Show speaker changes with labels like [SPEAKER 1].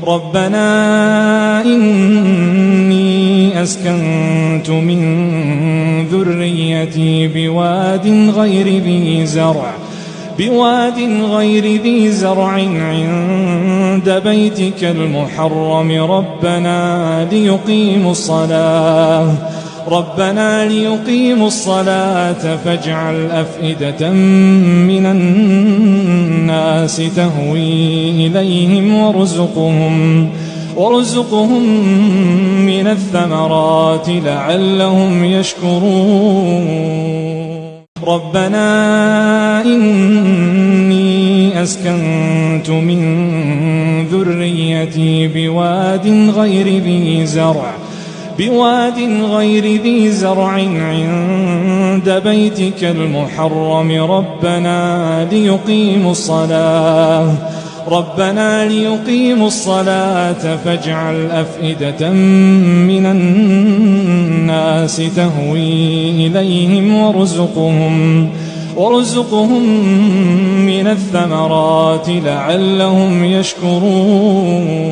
[SPEAKER 1] ربنا إني أسكنت من ذريتي بواد غير ذي زرع عند بيتك المحرم ربنا ليقيموا الصلاة فاجعل أفئدة من الناس تهوي إليهم وارزقهم من الثمرات لعلهم يشكرون ربنا إني أسكنت من ذريتي بواد غير ذي زرع عند بيتك المحرم ربنا ليقيموا الصلاة فاجعل أفئدة من الناس تهوي إليهم وارزقهم من الثمرات لعلهم يشكرون